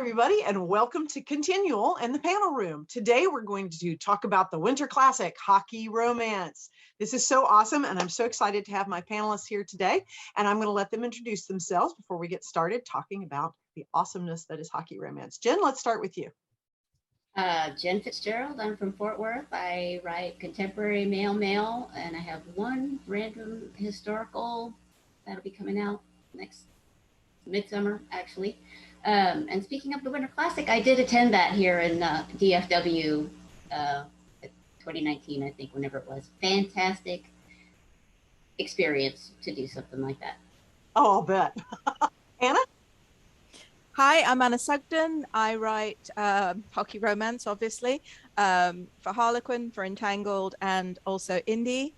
everybody, and welcome to Continual and the Panel Room. Today, we're going to talk about the Winter Classic, Hockey Romance. This is so awesome, and I'm so excited to have my panelists here today, and I'm going to let them introduce themselves before we get started talking about the awesomeness that is Hockey Romance. Jen, let's start with you. Jeanne FitzGerald. I'm from Fort Worth. I write contemporary male, and I have one random historical that'll be coming out next midsummer, actually. And speaking of the Winter Classic, I did attend that here in DFW 2019, I think, whenever it was. Fantastic experience to do something like that. Oh, I'll bet. Anna? Hi, I'm Anna Sugden. I write hockey romance, obviously, for Harlequin, for Entangled, and also indie.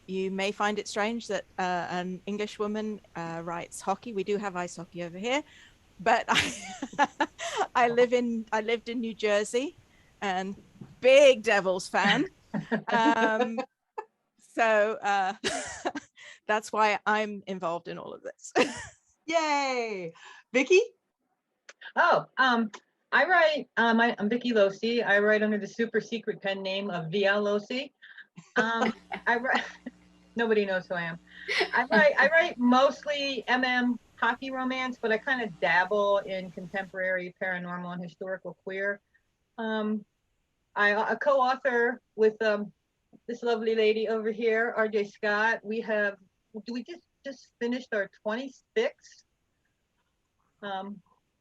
You may find it strange that an English woman writes hockey. We do have ice hockey over here, but I lived in New Jersey, and big Devils fan. So that's why I'm involved in all of this. Yay! Vicky? Oh, I write, I'm Vicky Locey. I write under the super secret pen name of Locey. I write, nobody knows who I am. I write mostly hockey romance, but I kind of dabble in contemporary paranormal and historical queer. I co-author with this lovely lady over here, RJ Scott. We just finished our 26th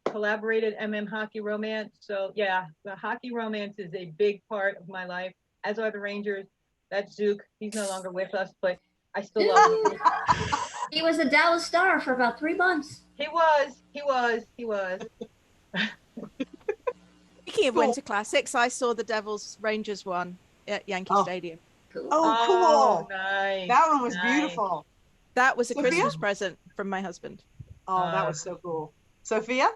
collaborated hockey romance. So yeah, the hockey romance is a big part of my life, as are the Rangers. That's Zook. He's no longer with us, but I still love him. He was a Dallas Star for about 3 months. He was. Speaking of Winter Classics, I saw the Devils Rangers one at Yankee Stadium. Cool. Oh, cool. Nice. That one was beautiful. That was a Sophia? Christmas present from my husband. Oh, that was so cool. Sophia?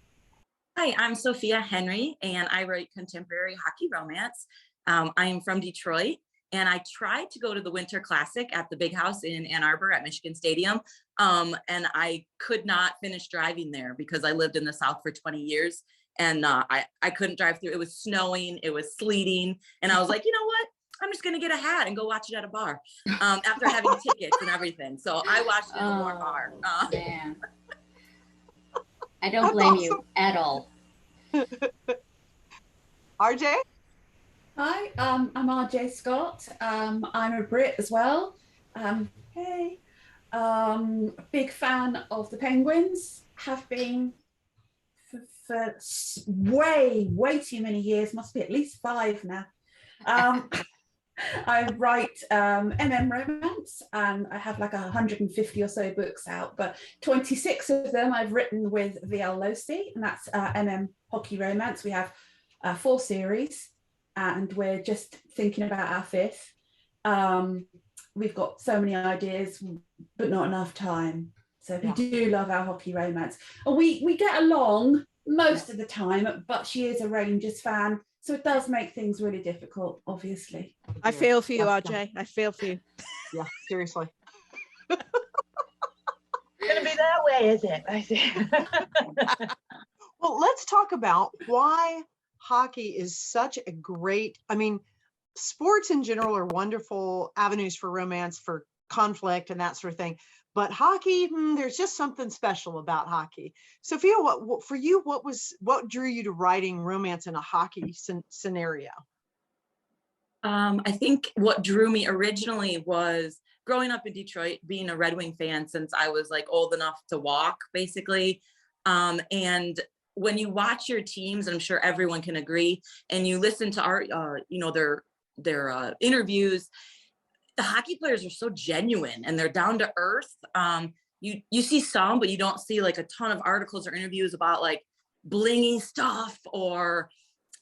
Hi, I'm Sophia Henry, and I write contemporary hockey romance. I am from Detroit, and I tried to go to the Winter Classic at the Big House in Ann Arbor at Michigan Stadium, and I could not finish driving there because I lived in the South for 20 years, and I couldn't drive through. It was snowing, it was sleeting, and I was like, you know what? I'm just gonna get a hat and go watch it at a bar after having tickets and everything. So I watched it in a warm bar. Man. I don't blame you at all. RJ? Hi, I'm RJ Scott. I'm a Brit as well. Hey, big fan of the Penguins. Have been for way too many years. Must be at least 5 now. I write romance, and I have like 150 or so books out, but 26 of them I've written with Locey, and that's hockey romance. We have 4 series, and we're just thinking about our 5th. We've got so many ideas, but not enough time. So we do love our hockey romance, and we get along most of the time. But she is a Rangers fan, so it does make things really difficult, obviously. I feel for you, RJ. I feel for you. Yeah, seriously. It's gonna be that way, is it? I see. Well, let's talk about why hockey is such a great, sports in general are wonderful avenues for romance, for conflict and that sort of thing. But hockey, there's just something special about hockey. Sophia, what for you, what drew you to writing romance in a hockey scenario? I think what drew me originally was growing up in Detroit, being a Red Wing fan since I was like old enough to walk, basically. And when you watch your teams, and I'm sure everyone can agree, and you listen to their interviews, the hockey players are so genuine and they're down to earth. You see some, but you don't see like a ton of articles or interviews about like blingy stuff, or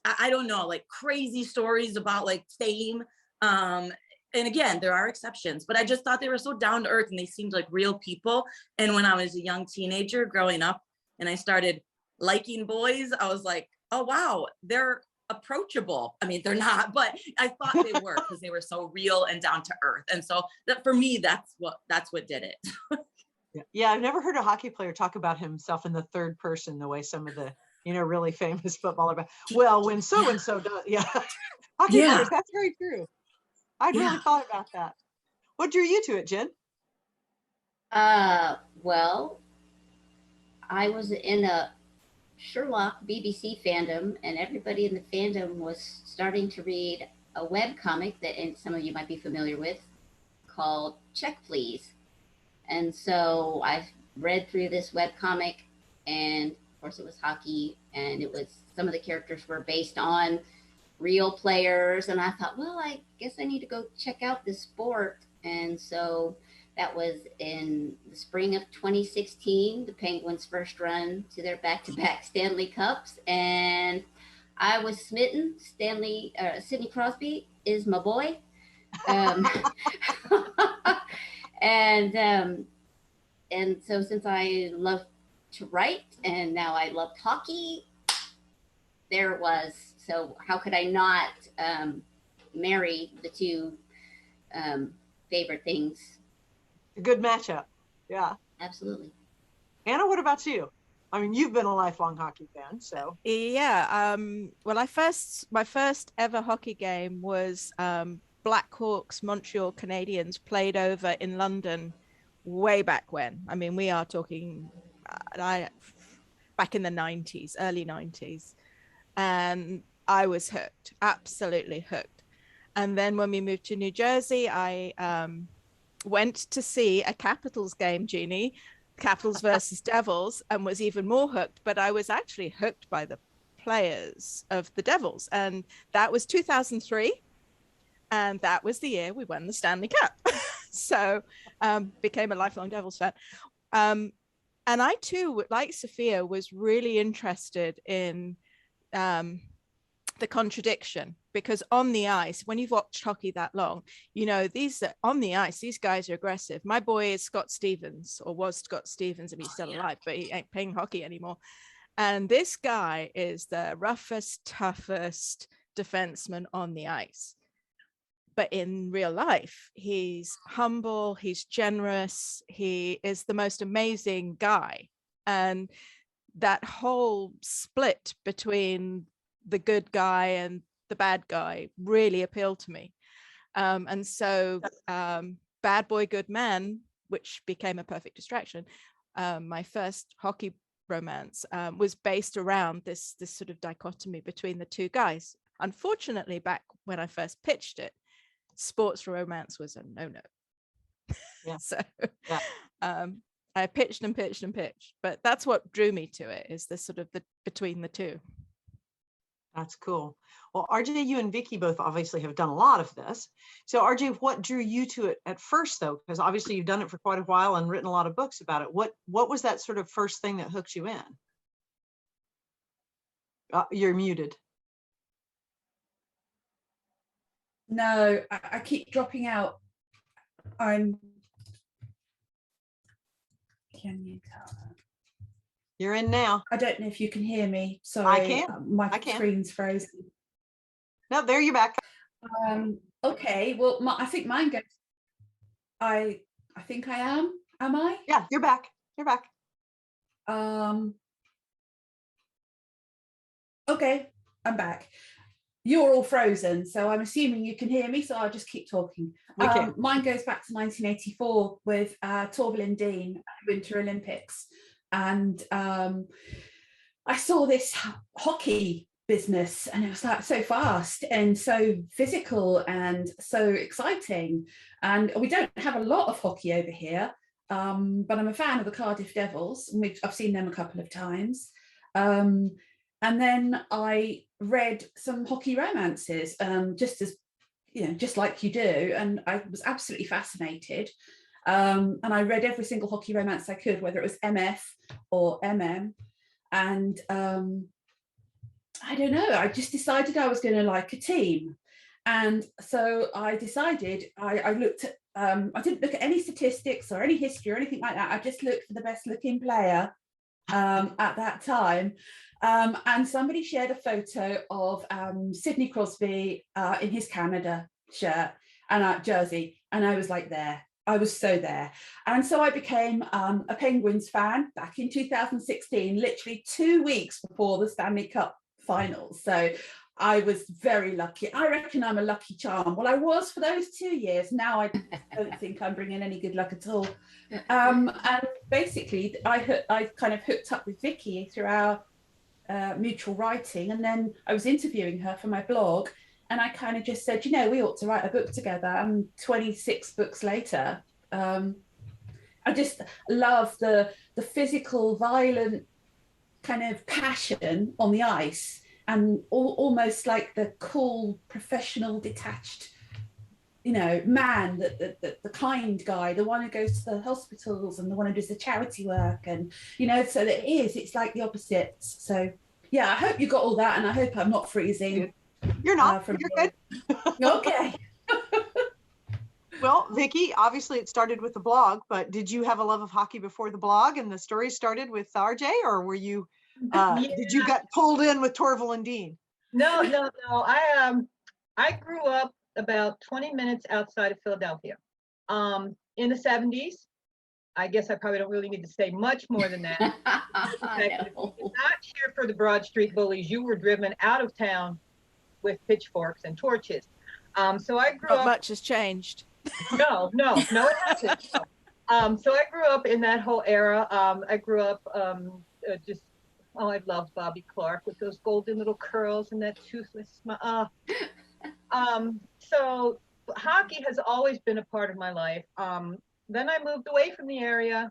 I don't know, like crazy stories about like fame. And again, there are exceptions, but I just thought they were so down to earth and they seemed like real people. And when I was a young teenager growing up and I started liking boys, I was like, oh wow, they're approachable. I mean, they're not, but I thought they were because they were so real and down to earth. And so that for me, that's what did it. Yeah, I've never heard a hockey player talk about himself in the third person the way some of the really famous footballer. But well, when so-and-so does, yeah. Hockey Yeah. players, that's very true. I'd really thought about that. What drew you to it, Jen? Well, I was in a Sherlock BBC fandom, and everybody in the fandom was starting to read a web comic that, and some of you might be familiar with, called Check Please. And so I read through this web comic, and of course it was hockey, and it was, some of the characters were based on real players, and I thought, well, I guess I need to go check out this sport. And so that was in the spring of 2016, the Penguins' first run to their back-to-back Stanley Cups, and I was smitten. Sidney Crosby is my boy. And so since I love to write and now I loved hockey, there it was. So how could I not marry the two favorite things? A good matchup. Yeah. Absolutely. Anna, what about you? I mean, you've been a lifelong hockey fan, so. Yeah. Well, my first ever hockey game was Blackhawks Montreal Canadiens, played over in London way back when. I mean, we are talking back in the 90s, early 90s. And I was hooked, absolutely hooked. And then when we moved to New Jersey, I went to see a Capitals game, Jeannie, Capitals versus Devils, and was even more hooked. But I was actually hooked by the players of the Devils. And that was 2003. And that was the year we won the Stanley Cup. So became a lifelong Devils fan. And I too, like Sophia, was really interested in the contradiction, because on the ice, when you've watched hockey that long, these on the ice, these guys are aggressive. My boy is Scott Stevens, or was Scott Stevens, if he's still alive, but he ain't playing hockey anymore. And this guy is the roughest, toughest defenseman on the ice. But in real life, he's humble, he's generous, he is the most amazing guy. And that whole split between the good guy and the bad guy really appealed to me. And so Bad Boy, Good Man, which became a perfect distraction, my first hockey romance was based around this sort of dichotomy between the two guys. Unfortunately, back when I first pitched it, sports romance was a no-no. Yeah. So I pitched and pitched and pitched, but that's what drew me to it, is this sort of the between the two. That's cool. Well, RJ, you and Vicky both obviously have done a lot of this. So RJ, what drew you to it at first, though? Because obviously you've done it for quite a while and written a lot of books about it. What was that sort of first thing that hooked you in? You're muted. No, I keep dropping out. Can you tell? You're in now. I don't know if you can hear me. Sorry, I can. My I can. screen's frozen. No, there you're back. Okay, well, I think mine goes. I think I am. Am I? Yeah, you're back. You're back. Okay, I'm back. You're all frozen, so I'm assuming you can hear me, so I'll just keep talking. Mine goes back to 1984 with Torvalin Dean at Winter Olympics. And I saw this hockey business, and it was like so fast and so physical and so exciting. And we don't have a lot of hockey over here, but I'm a fan of the Cardiff Devils, and I've seen them a couple of times. And then I read some hockey romances, just like you do, and I was absolutely fascinated. And I read every single hockey romance I could, whether it was MF or MM. And I don't know, I just decided I was going to like a team. And so I decided, I looked at, I didn't look at any statistics or any history or anything like that. I just looked for the best looking player at that time. And somebody shared a photo of Sidney Crosby in his Canada shirt and jersey. And I was like, there, I was so there. And so I became a Penguins fan back in 2016, literally 2 weeks before the Stanley Cup finals. So I was very lucky. I reckon I'm a lucky charm. Well, I was for those 2 years. Now I don't think I'm bringing any good luck at all. And basically, I kind of hooked up with Vicky through our mutual writing. And then I was interviewing her for my blog. And I kind of just said, you know, we ought to write a book together. And 26 books later, I just love the physical, violent kind of passion on the ice, and almost like the cool, professional, detached, you know, man, the kind guy, the one who goes to the hospitals and the one who does the charity work, and, you know, so it's like the opposites. So yeah, I hope you got all that, and I hope I'm not freezing. You're not. You're good. Okay. Well, Vicky, obviously it started with the blog, but did you have a love of hockey before the blog and the story started with RJ, or were you, did you get pulled in with Torval and Dean? No. I grew up about 20 minutes outside of Philadelphia, in the 70s. I guess I probably don't really need to say much more than that. If you did not cheer for the Broad Street Bullies, you were driven out of town with pitchforks and torches. So I grew Not up. much has changed. No, it hasn't. So I grew up in that whole era. I grew up I love Bobby Clark with those golden little curls and that toothless smile. So hockey has always been a part of my life. Then I moved away from the area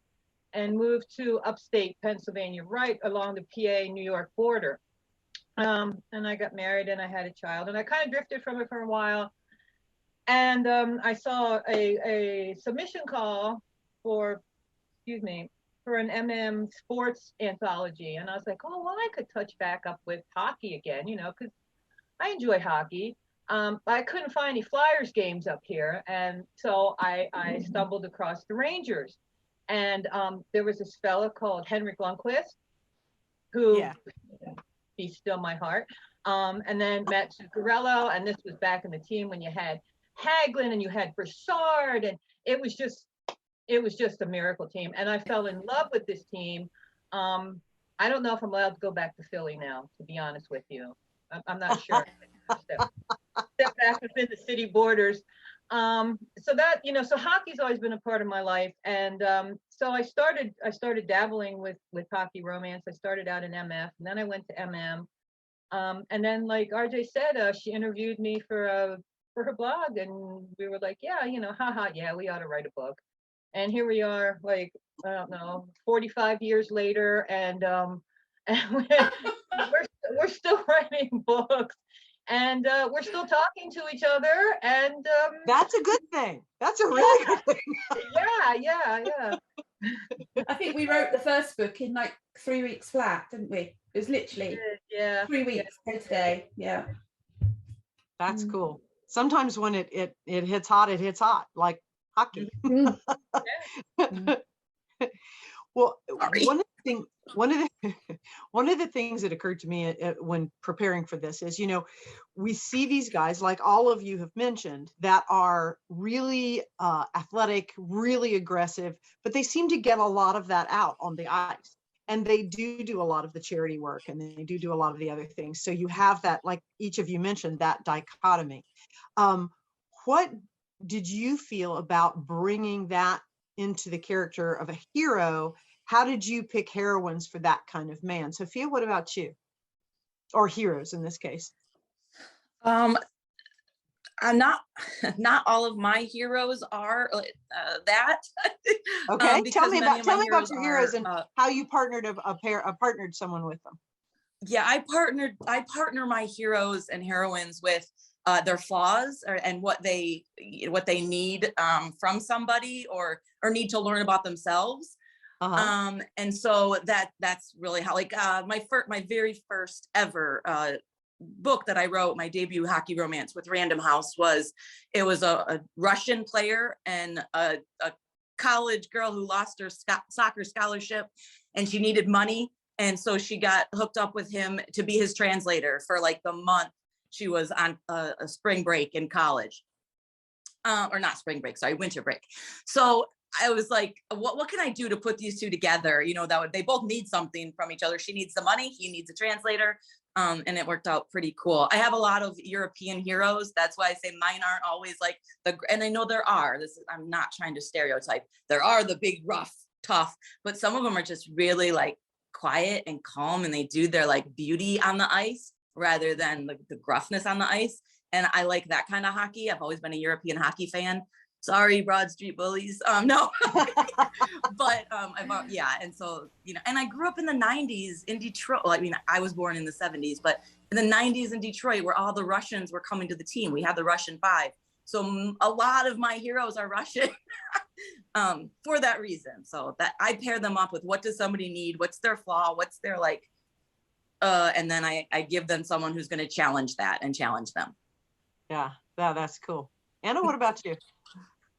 and moved to upstate Pennsylvania, right along the PA-New York border. And I got married and I had a child, and I kind of drifted from it for a while. And I saw a submission call for an MM sports anthology. And I was like, oh, well, I could touch back up with hockey again, you know, because I enjoy hockey. I couldn't find any Flyers games up here. And so I stumbled across the Rangers. And there was this fella called Henrik Lundqvist, who, he's still my heart. And then Matt Zuccarello, and this was back in the team when you had Hagelin and you had Broussard, and it was just a miracle team. And I fell in love with this team. I don't know if I'm allowed to go back to Philly now, to be honest with you. I'm not sure. Step back within the city borders. So that, you know, so hockey's always been a part of my life. And so I started dabbling with hockey romance. I started out in MF, and then I went to MM. And then, like RJ said, she interviewed me for her blog, and we were like, yeah, you know, yeah, we ought to write a book. And here we are, like, I don't know, 45 years later, and we're still writing books, and we're still talking to each other, and that's a good thing. That's a really good thing. Yeah. I think we wrote the first book in like 3 weeks flat, didn't we? It was literally 3 weeks today. Yeah. That's cool. Sometimes when it hits hot, like hockey. Well, one of the things that occurred to me when preparing for this is, you know, we see these guys, like all of you have mentioned, that are really athletic, really aggressive, but they seem to get a lot of that out on the ice. And they do a lot of the charity work, and they do a lot of the other things. So you have that, like each of you mentioned, that dichotomy. What did you feel about bringing that into the character of a hero? How did you pick heroines for that kind of man? Sophia, what about you? Or heroes in this case? I'm not all of my heroes are that. Okay, tell me about your heroes and how you partnered partnered someone with them. Yeah, I partner my heroes and heroines with their flaws and what they need from somebody or need to learn about themselves. And so that's really how, like, my very first ever book that I wrote, my debut hockey romance with Random House, was a Russian player and a college girl who lost her soccer scholarship, and she needed money, and so she got hooked up with him to be his translator for like the month she was on a spring break in college. or not spring break, sorry, winter break. So I was like, what can I do to put these two together? You know, they both need something from each other. She needs the money, he needs a translator. And it worked out pretty cool. I have a lot of European heroes. That's why I say mine aren't always like and I know there are, I'm not trying to stereotype. There are the big, rough, tough, but some of them are just really like quiet and calm, and they do their like beauty on the ice rather than the gruffness on the ice. And I like that kind of hockey. I've always been a European hockey fan. Sorry, Broad Street Bullies. No, but yeah. And so, you know, and I grew up in the 90s in Detroit. Well, I mean, I was born in the 70s, but in the 90s in Detroit, where all the Russians were coming to the team, we had the Russian Five. So a lot of my heroes are Russian for that reason. So that I pair them up with what does somebody need? What's their flaw? What's their like, and then I give them someone who's going to challenge that and challenge them. Yeah, that's cool. Anna, what about you?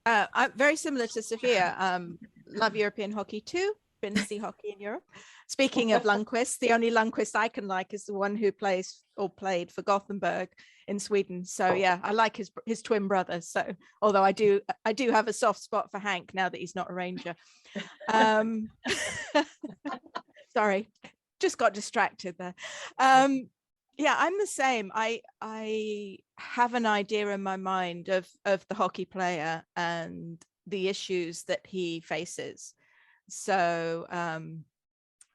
I'm very similar to Sophia. Love European hockey too. Been to see hockey in Europe. Speaking of Lundqvist, the only Lundqvist I can like is the one who plays or played for Gothenburg in Sweden. So yeah, I like his twin brother. So although I do have a soft spot for Hank now that he's not a Ranger. Sorry, just got distracted there. Yeah, I'm the same. I have an idea in my mind of the hockey player and the issues that he faces. So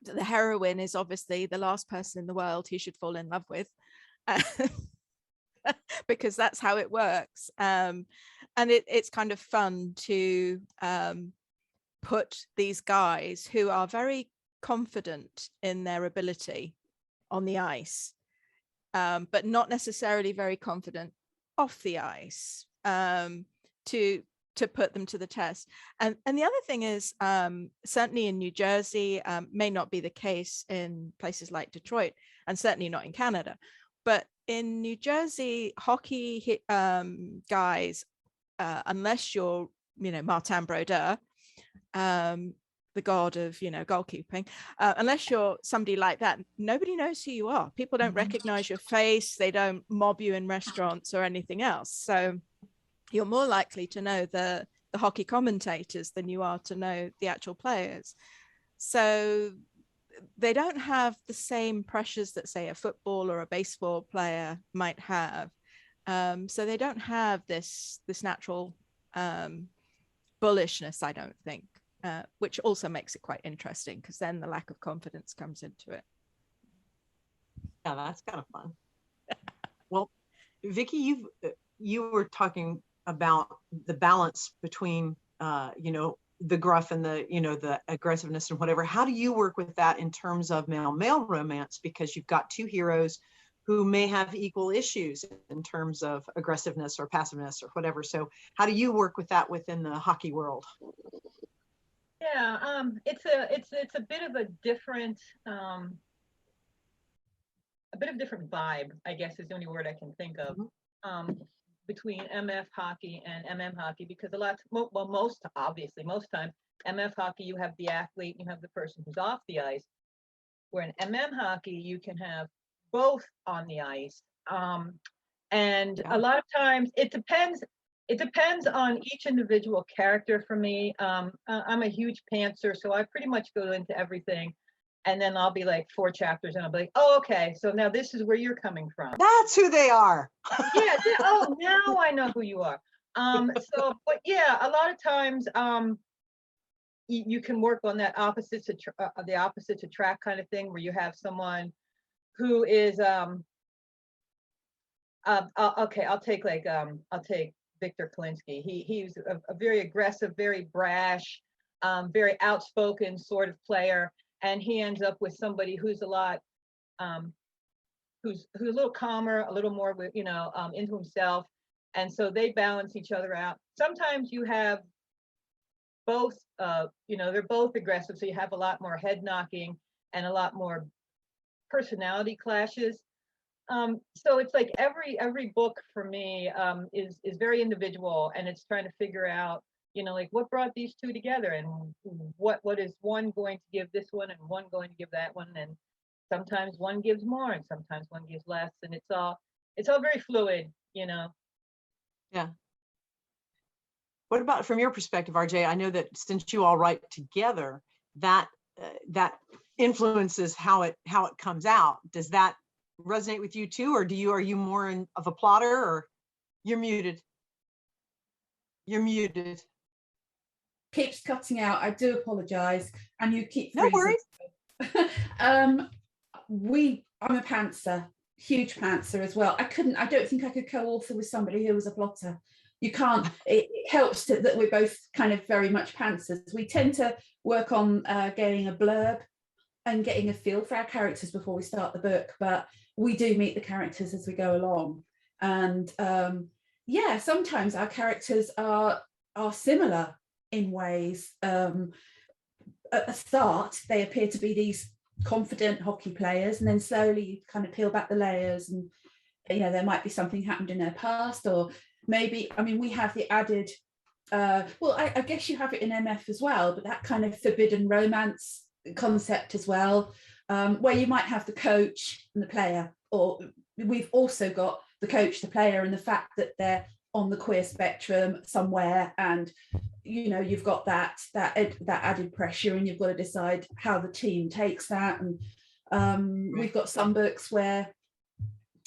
the heroine is obviously the last person in the world he should fall in love with, because that's how it works. And it's kind of fun to put these guys who are very confident in their ability on the ice, but not necessarily very confident off the ice, to put them to the test. And the other thing is, certainly in New Jersey, may not be the case in places like Detroit, and certainly not in Canada, but in New Jersey, hockey guys, unless you're, Martin Brodeur, the god of, goalkeeping, unless you're somebody like that, nobody knows who you are. People don't recognize your face. They don't mob you in restaurants or anything else. So you're more likely to know the hockey commentators than you are to know the actual players. So they don't have the same pressures that, say, a football or a baseball player might have. So they don't have this natural bullishness, I don't think. Which also makes it quite interesting, because then the lack of confidence comes into it. Yeah, that's kind of fun. Well, Vicky, you were talking about the balance between the gruff and the aggressiveness and whatever. How do you work with that in terms of male romance? Because you've got two heroes who may have equal issues in terms of aggressiveness or passiveness or whatever. So how do you work with that within the hockey world? Yeah, it's a bit of a different vibe, I guess is the only word I can think of, between MF hockey and MM hockey, because most time MF hockey, you have the athlete, you have the person who's off the ice, where in MM hockey you can have both on the ice, and a lot of times it depends on each individual character for me. I'm a huge pantser, so I pretty much go into everything. And then I'll be like 4 chapters and I'll be like, oh, okay, so now this is where you're coming from. That's who they are. Yeah, oh, now I know who you are. But yeah, a lot of times you can work on that the opposite attract kind of thing, where you have someone who is, I'll take Victor Kalinsky. He's a very aggressive, very brash, very outspoken sort of player, and he ends up with somebody who's a lot, who's a little calmer, a little more, into himself, and so they balance each other out. Sometimes you have both, they're both aggressive, so you have a lot more head knocking and a lot more personality clashes. So it's like every book for me is very individual, and it's trying to figure out, like what brought these two together, and what is one going to give this one and one going to give that one, and sometimes one gives more and sometimes one gives less, and it's all very fluid, Yeah. What about from your perspective, RJ? I know that since you all write together, that that influences how it comes out. Does that resonate with you too, or are you more of a plotter? Or you're muted? You're muted. Keeps cutting out. I do apologize, and you keep No freezing. worries. I'm a pantser, huge pantser as well. I don't think I could co-author with somebody who was a plotter. You can't. It helps that we're both kind of very much pantsers. We tend to work on getting a blurb and getting a feel for our characters before we start the book, but we do meet the characters as we go along. And yeah, sometimes our characters are similar in ways. At the start, they appear to be these confident hockey players, and then slowly you kind of peel back the layers, and there might be something happened in their past, or maybe, I mean, we have the added well, I guess you have it in MF as well, but that kind of forbidden romance concept as well, where you might have the coach and the player, or we've also got the coach, the player, and the fact that they're on the queer spectrum somewhere, and you've got that added pressure, and you've got to decide how the team takes that. And we've got some books where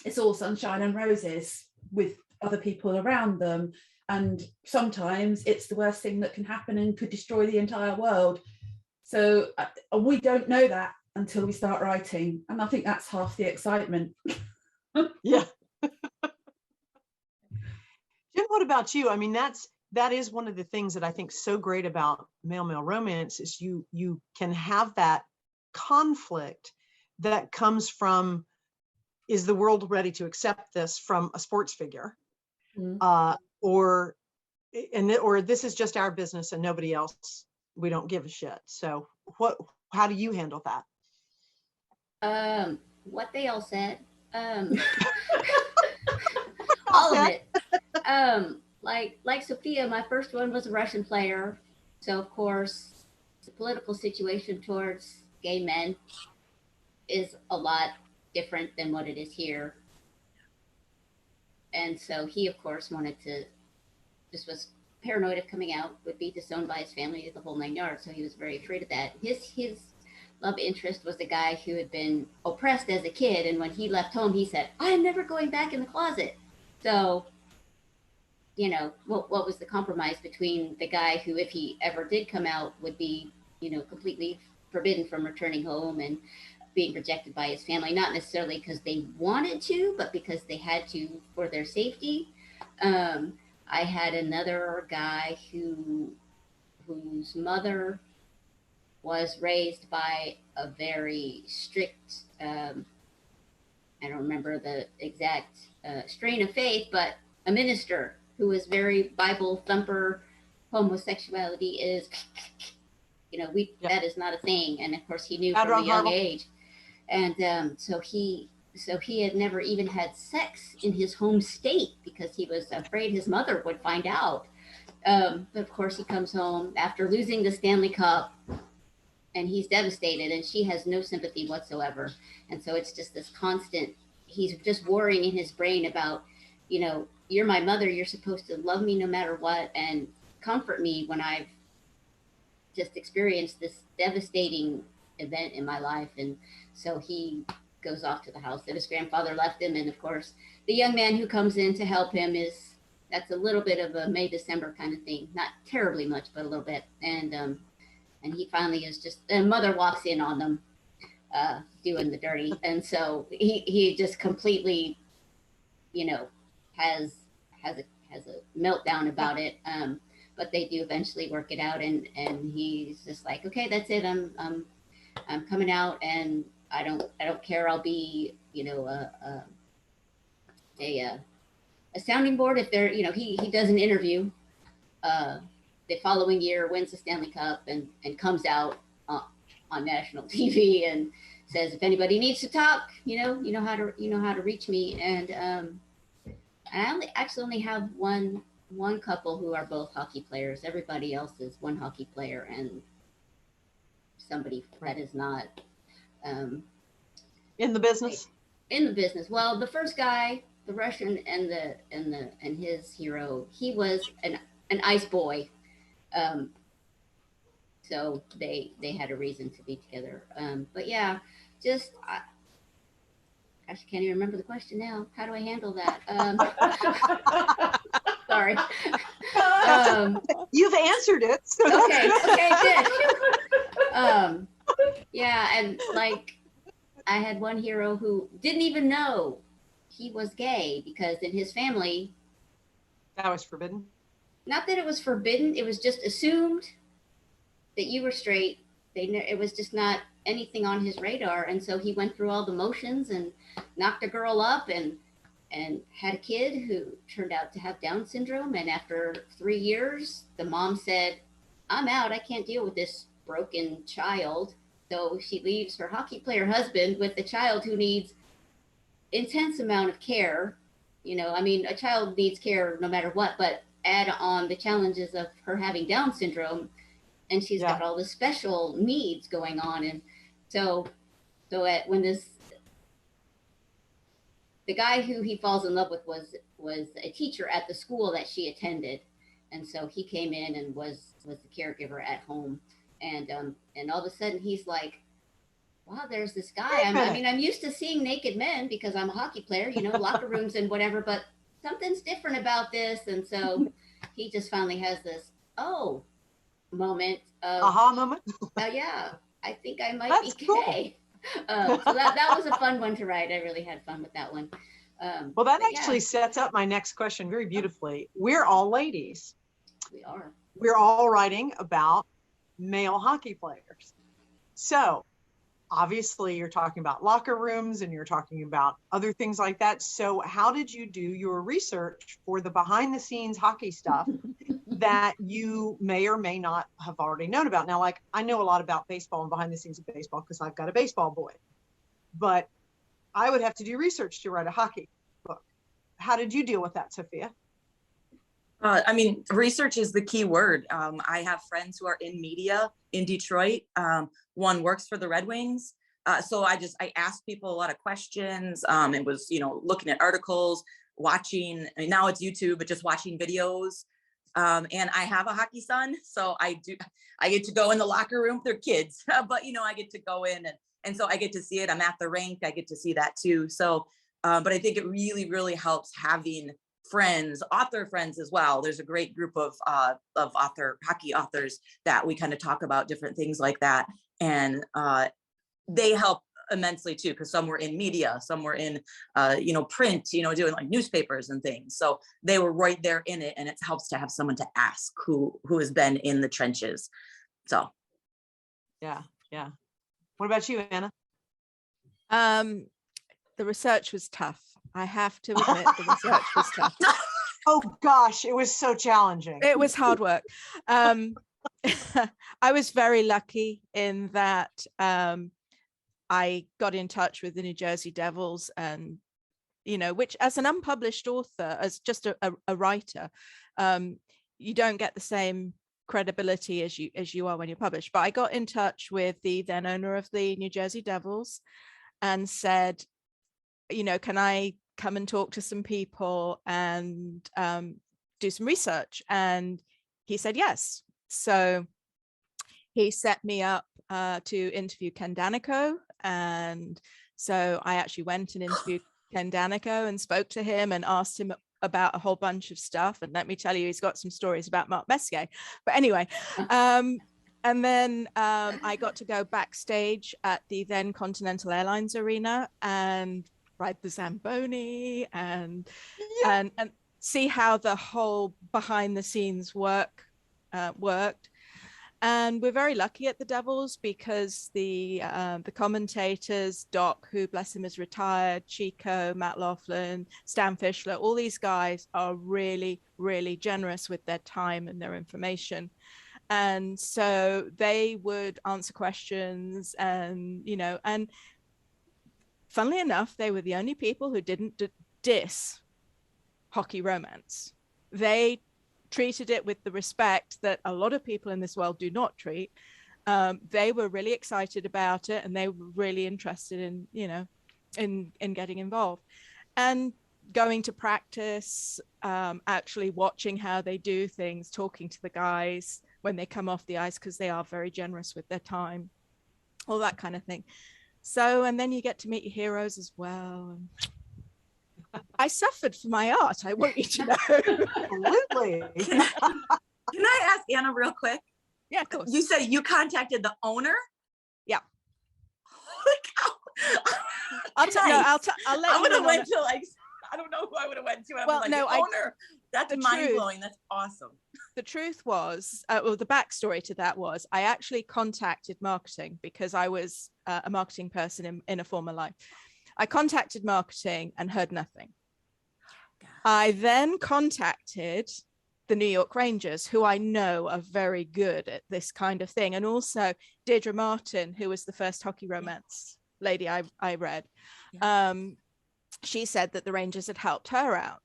it's all sunshine and roses with other people around them, and sometimes it's the worst thing that can happen and could destroy the entire world. So we don't know that until we start writing, and I think that's half the excitement. Yeah. Jim, what about you? I mean, that is one of the things that I think so great about male romance is you can have that conflict that comes from, is the world ready to accept this from a sports figure? Or this is just our business and nobody else, we don't give a shit. So how do you handle that? What they all said. All of it. Like Sophia, my first one was a Russian player. So of course, the political situation towards gay men is a lot different than what it is here. And so he, of course, just was paranoid of coming out, would be disowned by his family, the whole 9 yards. So he was very afraid of that. His love interest was the guy who had been oppressed as a kid. And when he left home, he said, I'm never going back in the closet. So, what was the compromise between the guy who, if he ever did come out, would be, completely forbidden from returning home and being rejected by his family, not necessarily because they wanted to, but because they had to for their safety. I had another guy whose mother was raised by a very strict, I don't remember the exact strain of faith, but a minister who was very Bible thumper. Homosexuality is, that is not a thing. And of course he knew from a young age. And so he had never even had sex in his home state because he was afraid his mother would find out. But of course he comes home after losing the Stanley Cup, and he's devastated, and she has no sympathy whatsoever. And so it's just this constant, he's just worrying in his brain about, you're my mother, you're supposed to love me no matter what and comfort me when I've just experienced this devastating event in my life. And so he goes off to the house that his grandfather left him. And of course, the young man who comes in to help him that's a little bit of a May, December kind of thing. Not terribly much, but a little bit. And he finally is just, and mother walks in on them doing the dirty. And so he just completely, has a meltdown about it. But they do eventually work it out. And he's just like, okay, that's it. I'm coming out, and I don't care. I'll be, a sounding board if they're, he does an interview the following year, wins the Stanley Cup, and comes out on national TV and says, if anybody needs to talk, you know how to reach me. And I actually only have one couple who are both hockey players. Everybody else is one hockey player and somebody that is not in the business. Well, the first guy, the Russian, and his hero, he was an an ice boy. So they had a reason to be together. But yeah, just gosh, I can't even remember the question now. How do I handle that? Sorry. You've answered it. So Okay, good. Yeah, and like I had one hero who didn't even know he was gay because in his family, that was forbidden. not that it was forbidden, it was just assumed that you were straight. It was just not anything on his radar, and so he went through all the motions and knocked a girl up and had a kid who turned out to have Down syndrome. And after 3 years, the mom said, "I'm out. I can't deal with this broken child." So she leaves her hockey player husband with the child who needs intense amount of care. You know, I mean, a child needs care no matter what, but add on the challenges of her having Down syndrome, and she's got all the special needs going on. And so when the guy who he falls in love with was a teacher at the school that she attended, and so he came in and was the caregiver at home, and all of a sudden he's like, wow, there's this guy. I'm used to seeing naked men because I'm a hockey player, you know, locker rooms and whatever, but something's different about this. And so he just finally has this moment of aha moment. Oh yeah, I think I might be gay. Cool. So that was a fun one to write. I really had fun with that one. Well, that actually sets up my next question very beautifully. We're all ladies. We are. We're all writing about male hockey players. So obviously you're talking about locker rooms and you're talking about other things like that. So how did you do your research for the behind the scenes hockey stuff that you may or may not have already known about? Now, like I know a lot about baseball and behind the scenes of baseball because I've got a baseball boy, but I would have to do research to write a hockey book. How did you deal with that, Sophia? I mean, research is the key word. I have friends who are in media in Detroit. One works for the Red Wings. So I asked people a lot of questions. It was, looking at articles, watching, now it's YouTube, but just watching videos. And I have a hockey son. So I get to go in the locker room. They're kids, but I get to go in and so I get to see it. I'm at the rink. I get to see that too. So, but I think it really, really helps having friends, author friends as well. There's a great group of hockey authors that we kind of talk about different things like that. And they help immensely too, because some were in media, some were in, print, doing like newspapers and things. So they were right there in it, and it helps to have someone to ask who has been in the trenches. So. Yeah. What about you, Anna? The research was tough. I have to admit the research was tough. Oh gosh, it was so challenging. It was hard work. I was very lucky in that I got in touch with the New Jersey Devils, and which as an unpublished author, as just a writer, you don't get the same credibility as you are when you're published. But I got in touch with the then owner of the New Jersey Devils and said, can I come and talk to some people and do some research? And he said yes. So he set me up to interview Ken Danico. And so I actually went and interviewed Ken Danico and spoke to him and asked him about a whole bunch of stuff. And let me tell you, he's got some stories about Mark Messier. But anyway, and then I got to go backstage at the then Continental Airlines Arena and ride the Zamboni and see how the whole behind the scenes worked. And we're very lucky at the Devils because the commentators, Doc, who bless him is retired, Chico, Matt Laughlin, Stan Fischler, all these guys are really, really generous with their time and their information. And so they would answer questions and, and funnily enough, they were the only people who didn't diss hockey romance. They treated it with the respect that a lot of people in this world do not treat. They were really excited about it, and they were really interested in, in getting involved. And going to practice, actually watching how they do things, talking to the guys when they come off the ice, because they are very generous with their time, all that kind of thing. So, and then you get to meet your heroes as well. I suffered for my art, I want you to know. Absolutely. Can I ask Anna real quick? Yeah, of course. You said you contacted the owner? Yeah. Holy cow. I'll let I you would have in went to, like, I don't know who I would have went to. I Well, was like, no, the owner. That's the mind truth- blowing. That's awesome. The truth was, well, the backstory to that was I actually contacted marketing because I was a marketing person in a former life. I contacted marketing and heard nothing. I then contacted the New York Rangers, who I know are very good at this kind of thing. And also Deirdre Martin, who was the first hockey romance lady I read. She said that the Rangers had helped her out.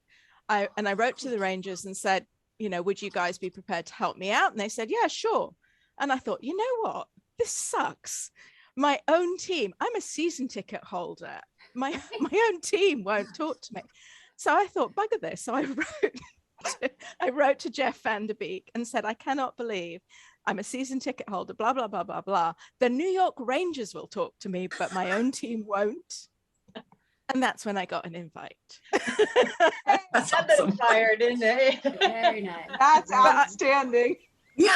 I wrote to the Rangers and said, you know, would you guys be prepared to help me out? And they said, yeah, sure. And I thought, you know what? This sucks. My own team, I'm a season ticket holder. My own team won't talk to me. So I thought, bugger this. So I wrote to Jeff Vanderbeek and said, I cannot believe I'm a season ticket holder, blah, blah, blah, blah, blah. The New York Rangers will talk to me, but my own team won't. And that's when I got an invite. That's Got awesome. them fired, didn't they? Very nice. That's outstanding. Yeah.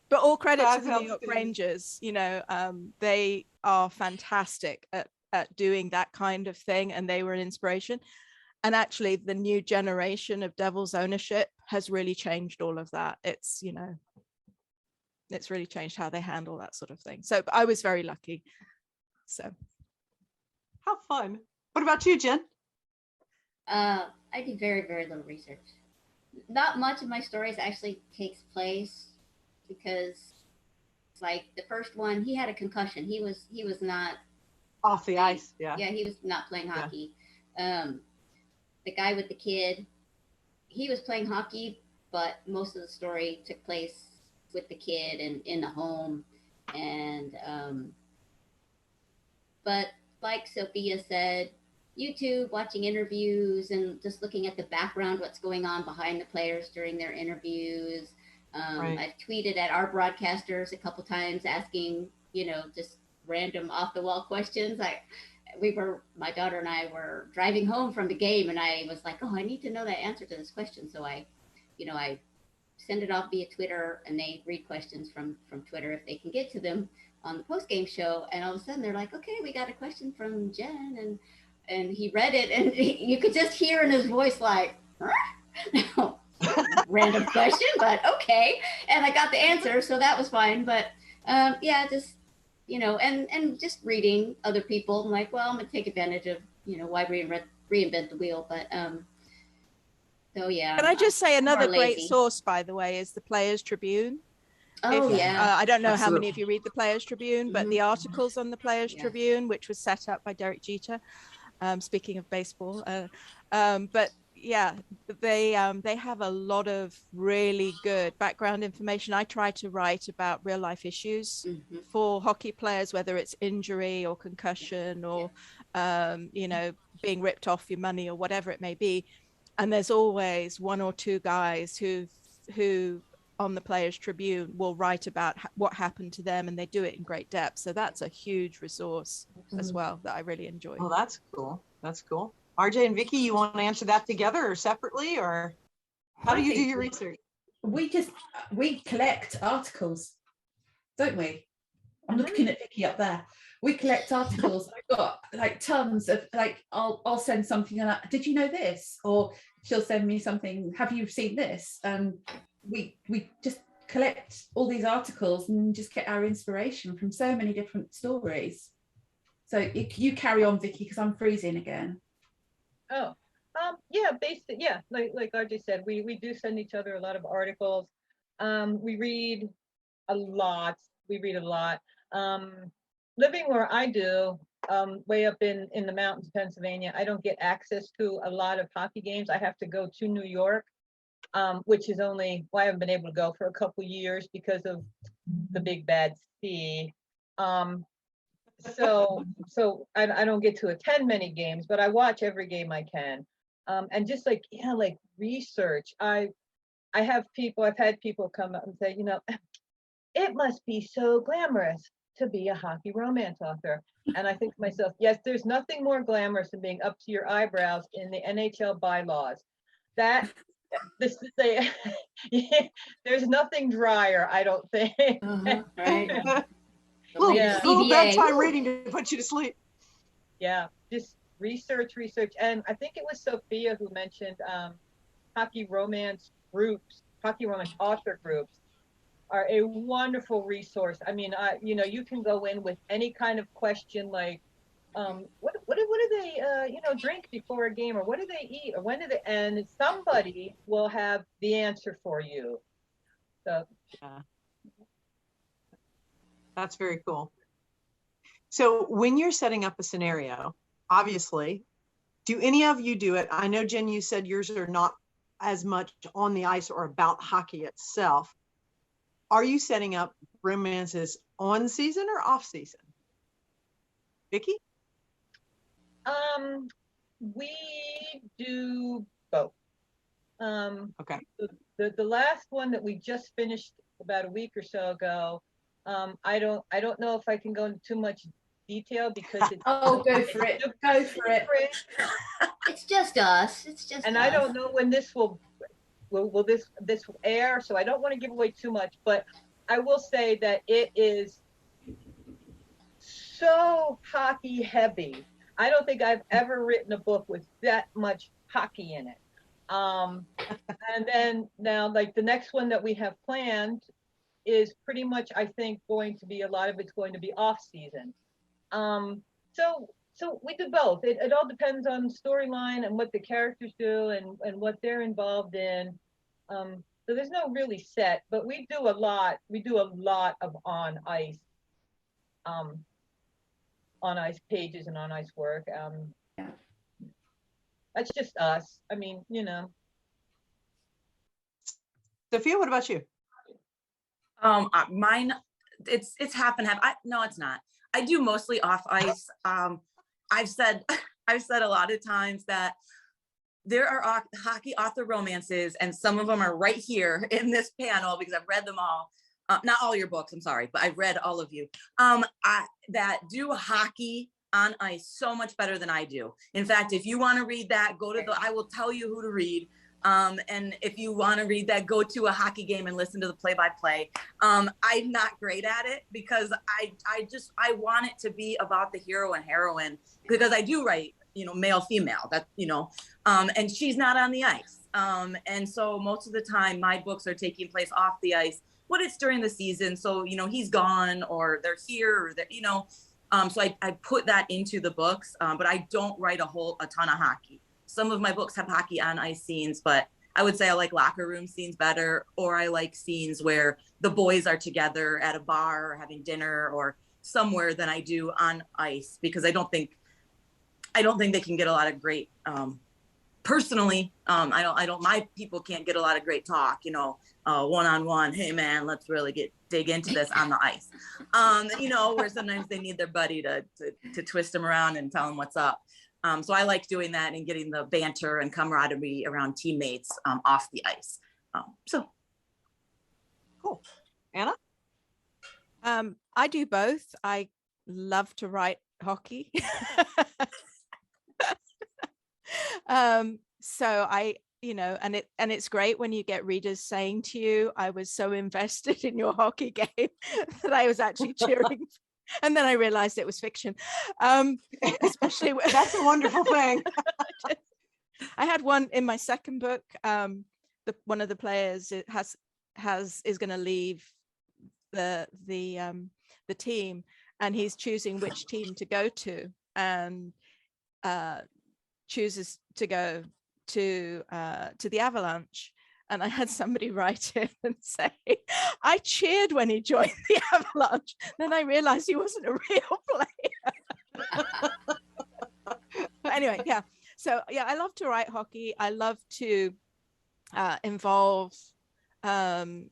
But all credit That's to the New York outstanding. Rangers. You know, they are fantastic at doing that kind of thing, and they were an inspiration. And actually, the new generation of Devils ownership has really changed all of that. It's, you know, it's really changed how they handle that sort of thing. So I was very lucky. So. How fun. What about you, Jen? I did very, very little research. Not much of my stories actually takes place because, like, the first one, he had a concussion. He was not Off the ice. Yeah. Yeah, he was not playing hockey. The guy with the kid, he was playing hockey, but most of the story took place with the kid and in the home. And but like Sophia said, YouTube, watching interviews and just looking at the background, what's going on behind the players during their interviews. Right. I've tweeted at our broadcasters a couple times asking, you know, just random off the wall questions. My daughter and I were driving home from the game and I was like, oh, I need to know the answer to this question. So I send it off via Twitter and they read questions from Twitter if they can get to them on the post-game show. And all of a sudden they're like, okay, we got a question from Jen. And he read it and you could just hear in his voice like, huh? Random question, but okay. And I got the answer, so that was fine. But yeah, just, you know, and just reading other people. I'm like, well, I'm gonna take advantage of, you know, why reinvent the wheel. But so yeah. Can I just say another great lazy. source, by the way, is the Players Tribune. Oh yeah. I don't know how many Absolutely. of you read the Players Tribune, but Mhm. the articles on the Players Yeah. Tribune, which was set up by Derek Jeter, speaking of baseball, but yeah, they have a lot of really good background information. I try to write about real life issues Mhm. for hockey players, whether it's injury or concussion or you know, being ripped off your money or whatever it may be. And there's always one or two guys who on the Players Tribune will write about what happened to them, and they do it in great depth. So that's a huge resource as well that I really enjoy. Oh, that's cool. That's cool. RJ and Vicky, you want to answer that together or separately, or how do you do your research? We collect articles, don't we? I'm looking at Vicky up there. We collect articles. I've got like tons of, like, I'll send something and did you know this? Or she'll send me something, have you seen this? We just collect all these articles and just get our inspiration from so many different stories. So you carry on, Vicky, because I'm freezing again. Oh, yeah, like RJ said, we do send each other a lot of articles. We read a lot. Living where I do, way up in the mountains, Pennsylvania, I don't get access to a lot of hockey games. I have to go to New York, which is only why I haven't been able to go for a couple years because of the big bad sea. so I don't get to attend many games, but I watch every game I can. And just like, yeah, like research. I've had people come up and say, it must be so glamorous to be a hockey romance author. And I think to myself, yes, there's nothing more glamorous than being up to your eyebrows in the NHL bylaws. There's nothing drier, I don't think. Right. Little, Yeah. little CBA. bedtime reading to put you to sleep. Yeah, just research. And I think it was Sophia who mentioned hockey romance author groups are a wonderful resource. I mean, you can go in with any kind of question like, what do they, drink before a game, or what do they eat, or and somebody will have the answer for you. So Yeah. That's very cool. So when you're setting up a scenario, obviously, do any of you do it? I know, Jen, you said yours are not as much on the ice or about hockey itself. Are you setting up romances on season or off season? Vicki? We do both. Okay. The last one that we just finished about a week or so ago, I don't know if I can go into too much detail because it's Oh, go for it. Go for it. It's just us. And I don't know when this will this air, so I don't want to give away too much, but I will say that it is so hockey heavy. I don't think I've ever written a book with that much hockey in it. And then now, like the next one that we have planned is pretty much, I think, going to be a lot of it's going to be off season. So we do both. It all depends on storyline and what the characters do and what they're involved in. So there's no really set, but we do a lot of on ice pages and on ice work. Yeah. That's just us. I mean, Sophia, what about you? Mine, it's half and half. No, it's not. I do mostly off ice. I've said a lot of times that there are hockey author romances, and some of them are right here in this panel because I've read them all. Not all your books, I'm sorry, but I've read all of you. That do hockey on ice so much better than I do. In fact, if you want to read that, I will tell you who to read. And if you want to read that, go to a hockey game and listen to the play-by-play. I'm not great at it because I want it to be about the hero and heroine, because I do write, male, female, and she's not on the ice. And so most of the time my books are taking place off the ice, but it's during the season. So, he's gone or they're here or that, so I put that into the books, but I don't write a ton of hockey. Some of my books have hockey on ice scenes, but I would say I like locker room scenes better, or I like scenes where the boys are together at a bar or having dinner or somewhere than I do on ice, because I don't think they can get a lot of great, personally, my people can't get a lot of great talk, one-on-one, hey man, let's really dig into this on the ice. Where sometimes they need their buddy to twist them around and tell them what's up. So I like doing that and getting the banter and camaraderie around teammates off the ice. So cool. Anna? I do both. I love to write hockey. So I, and it's great when you get readers saying to you, I was so invested in your hockey game that I was actually cheering. And then I realized it was fiction. Especially that's a wonderful thing. I had one in my second book. One of the players is going to leave the team, and he's choosing which team to go to, and chooses to go to the Avalanche. And I had somebody write in and say, I cheered when he joined the Avalanche. Then I realized he wasn't a real player. But anyway, yeah. So yeah, I love to write hockey. I love to involve, bring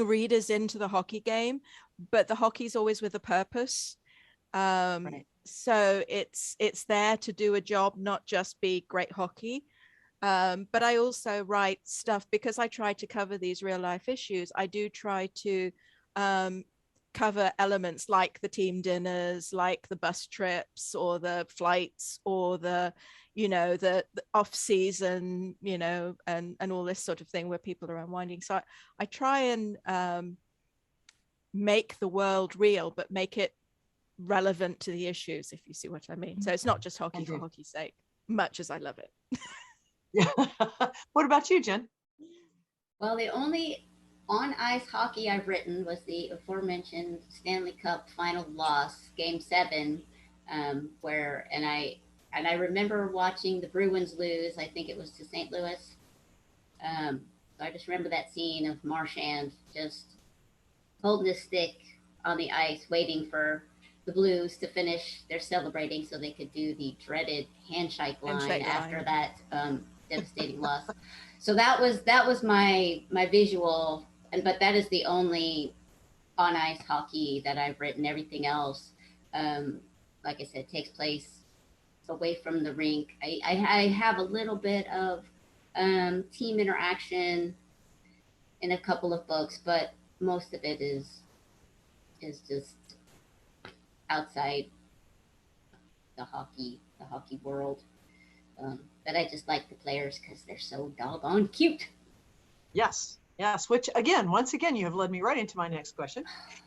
readers into the hockey game. but the hockey's always with a purpose. Right. So it's there to do a job, not just be great hockey. But I also write stuff because I try to cover these real life issues. I do try to cover elements like the team dinners, like the bus trips or the flights or the off season, and all this sort of thing where people are unwinding. So I try and make the world real, but make it relevant to the issues, if you see what I mean. So it's not just hockey for hockey's sake, much as I love it. Yeah. What about you, Jen? Well, the only on ice hockey I've written was the aforementioned Stanley Cup final loss, Game 7, where I remember watching the Bruins lose. I think it was to St. Louis. So I just remember that scene of Marchand just holding his stick on the ice, waiting for the Blues to finish their celebrating so they could do the dreaded handshake line after that devastating loss. So that was my visual, but that is the only on ice hockey that I've written. Everything else, like I said, takes place away from the rink. I have a little bit of team interaction in a couple of books, but most of it is just outside the hockey world. But I just like the players because they're so doggone cute. Yes, which once again, you have led me right into my next question.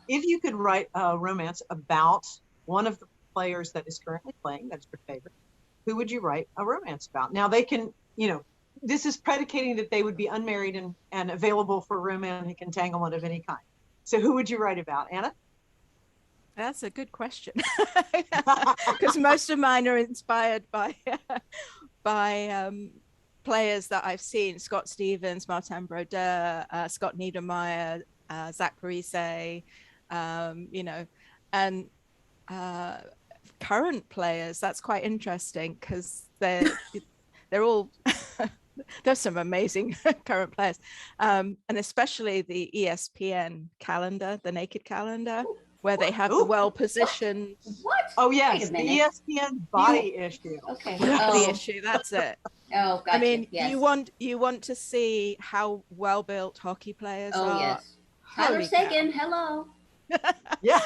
If you could write a romance about one of the players that is currently playing, that's your favorite, who would you write a romance about? Now they can, this is predicating that they would be unmarried and available for romantic entanglement of any kind. So who would you write about, Anna? That's a good question, because most of mine are inspired by players that I've seen: Scott Stevens, Martin Brodeur, Scott Niedermayer, Zach Parise, and current players. That's quite interesting because they're all there's some amazing current players, and especially the ESPN calendar, the Naked Calendar, where they have the well-positioned. What? Oh yes, the ESPN body issue. Okay. Body issue. That's it. Oh, gotcha. I mean, yes. you want to see how well-built hockey players are. Oh yes. Tyler Sagan. Hello. Yeah.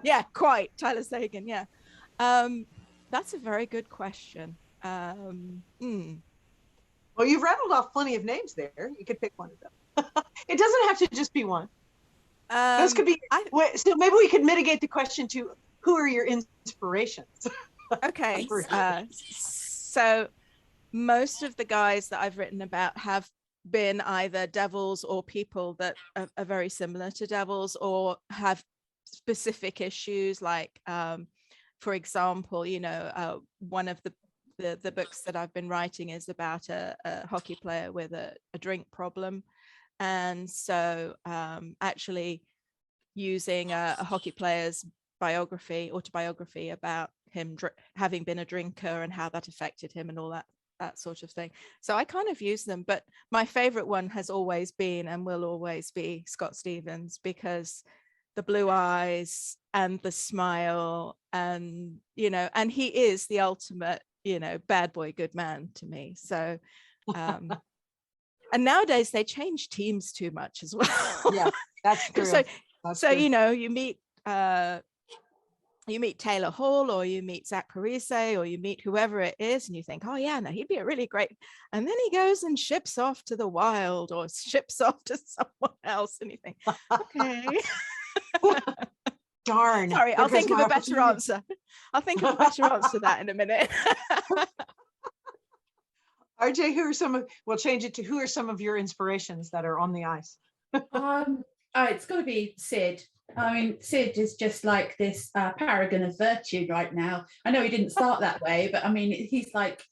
Yeah, quite. Tyler Sagan. Yeah. That's a very good question. Well, you've rattled off plenty of names there. You could pick one of them. It doesn't have to just be one. Those could be. So maybe we could mitigate the question to who are your inspirations? Okay. So most of the guys that I've written about have been either devils or people that are very similar to devils or have specific issues. Like, for example, one of the books that I've been writing is about a hockey player with a drink problem. And so actually using a hockey player's autobiography about him having been a drinker and how that affected him and all that sort of thing. So I kind of use them, but my favorite one has always been and will always be Scott Stevens, because the blue eyes and the smile and, and he is the ultimate, bad boy, good man to me. So, and nowadays they change teams too much as well. Yeah, that's true. So you meet Taylor Hall or you meet Zach Parise or you meet whoever it is and you think, oh yeah, no, he'd be a really great. And then he goes and ships off to the Wild or ships off to someone else and you think, okay. Darn. Sorry, I'll think of a better answer. I'll think of a better answer to that in a minute. RJ, we'll change it to who are some of your inspirations that are on the ice? It's got to be Sid. I mean, Sid is just like this paragon of virtue right now. I know he didn't start that way, but I mean, he's like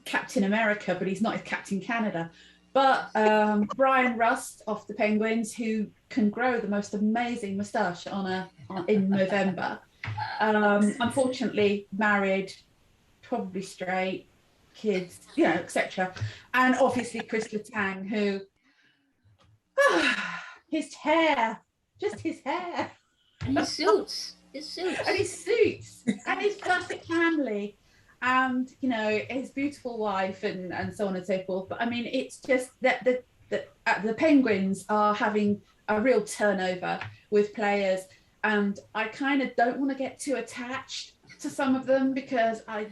Captain America, but he's not Captain Canada. But Brian Rust off the Penguins, who can grow the most amazing moustache in November. Unfortunately, married, probably straight, kids, etc. And obviously Chris Letang, who his hair just his hair. And his suits. His suits. And his suits. And his classic family. And, you know, his beautiful wife and so on and so forth. But I mean, it's just that the Penguins are having a real turnover with players. And I kind of don't want to get too attached to some of them because I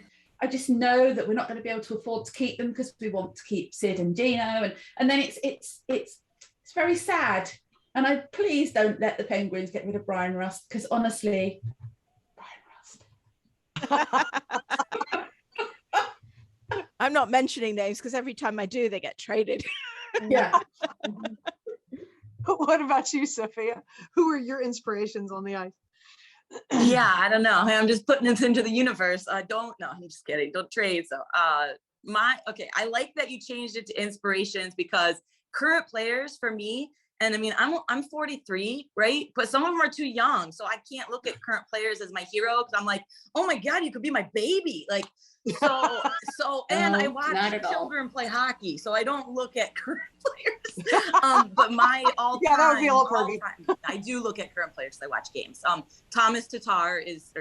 just know that we're not going to be able to afford to keep them because we want to keep Sid and Gino. And then it's very sad. And I please don't let the Penguins get rid of Brian Rust because honestly, Brian Rust. I'm not mentioning names because every time I do, they get traded. Yeah. What about you, Sophia? Who are your inspirations on the ice? Yeah, I don't know. I'm just putting this into the universe. I'm just kidding. Don't trade. So I like that you changed it to inspirations because current players for me, and I mean, I'm 43, right? But some of them are too young. So I can't look at current players as my hero because I'm like, oh my God, you could be my baby. Like, and I watch children play hockey. So I don't look at current players. But my all-time, that would be all perfect. I do look at current players. I watch games. Tomas Tatar is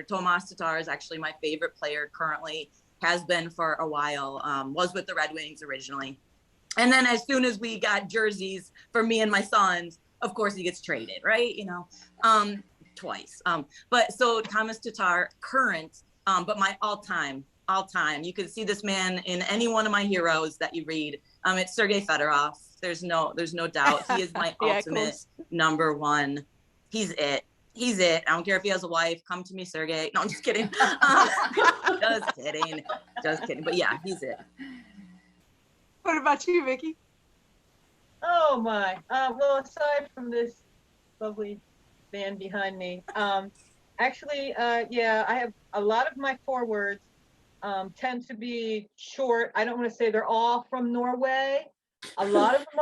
actually my favorite player currently, has been for a while, was with the Red Wings originally. And then as soon as we got jerseys for me and my sons, of course he gets traded, right? You know, twice. But so Tomas Tatar, current, but my all-time. You can see this man in any one of my heroes that you read. It's Sergey Fedorov. There's no doubt. He is my ultimate number one. He's it. I don't care if he has a wife. Come to me, Sergey. No, I'm just kidding. Just kidding. But yeah, he's it. What about you, Vicky? Oh my. Well, aside from this lovely band behind me, actually, I have a lot of my forwards tend to be short. I don't want to say they're all from Norway. A lot of them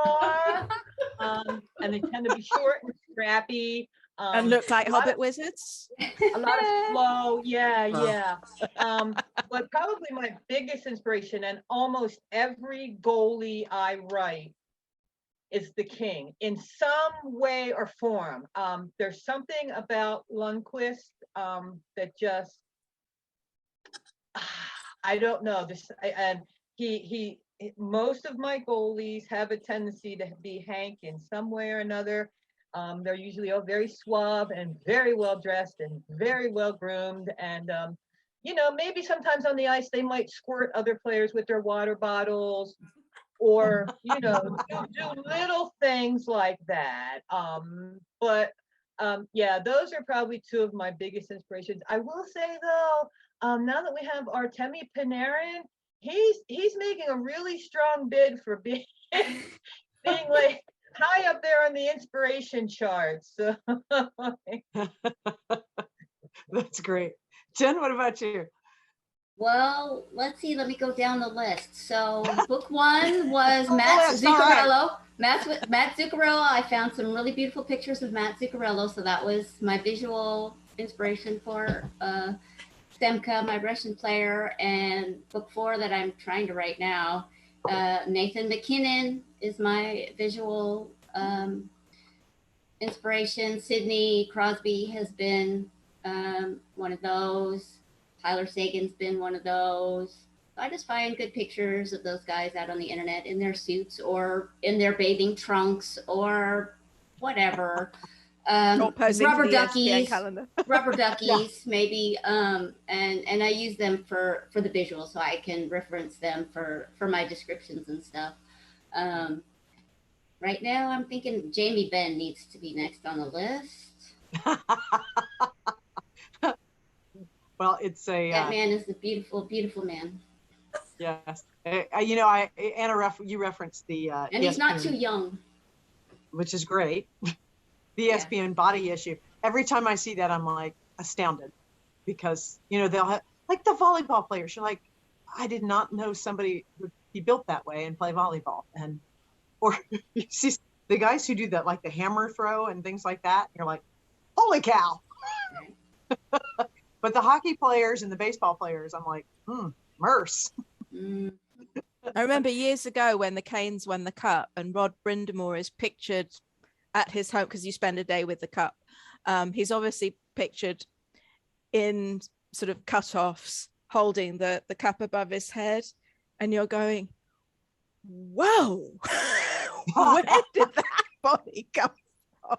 are, and they tend to be short and scrappy. And look like Hobbit wizards. A lot of flow, yeah. But probably my biggest inspiration, and almost every goalie I write is the King in some way or form. There's something about Lundqvist that just, I don't know. And he most of my goalies have a tendency to be Hank in some way or another. They're usually all very suave and very well dressed and very well groomed. And, you know, maybe sometimes on the ice, they might squirt other players with their water bottles or, you know, do little things like that. But those are probably two of my biggest inspirations. I will say, though, now that we have Artemi Panarin, he's making a really strong bid for being like high up there on the inspiration charts. So. That's great. Jen, what about you? Well, let's see. Let me go down the list. So book one was Matt Zuccarello. Matt Zuccarello. I found some really beautiful pictures of Matt Zuccarello. So that was my visual inspiration for Stemka, my Russian player. And book four that I'm trying to write now, Nathan McKinnon is my visual inspiration. Sidney Crosby has been one of those. Tyler Sagan's been one of those. I just find good pictures of those guys out on the internet in their suits or in their bathing trunks or whatever. Rubber duckies, maybe. And I use them for the visual, so I can reference them for my descriptions and stuff. Right now, I'm thinking Jamie Benn needs to be next on the list. Well, it's that man is a beautiful, beautiful man. Yes, you know, Anna, you referenced the and he's not too young, which is great. The ESPN body issue. Every time I see that, I'm like astounded, because you know they'll have like the volleyball players. You're like, I did not know somebody would be built that way and play volleyball, or you see the guys who do that, like the hammer throw and things like that. You're like, holy cow. But the hockey players and the baseball players, I'm like, Merce. I remember years ago when the Canes won the cup and Rod Brindamore is pictured at his home, because you spend a day with the cup. He's obviously pictured in sort of cutoffs, holding the cup above his head, and you're going, whoa, where did that body come from?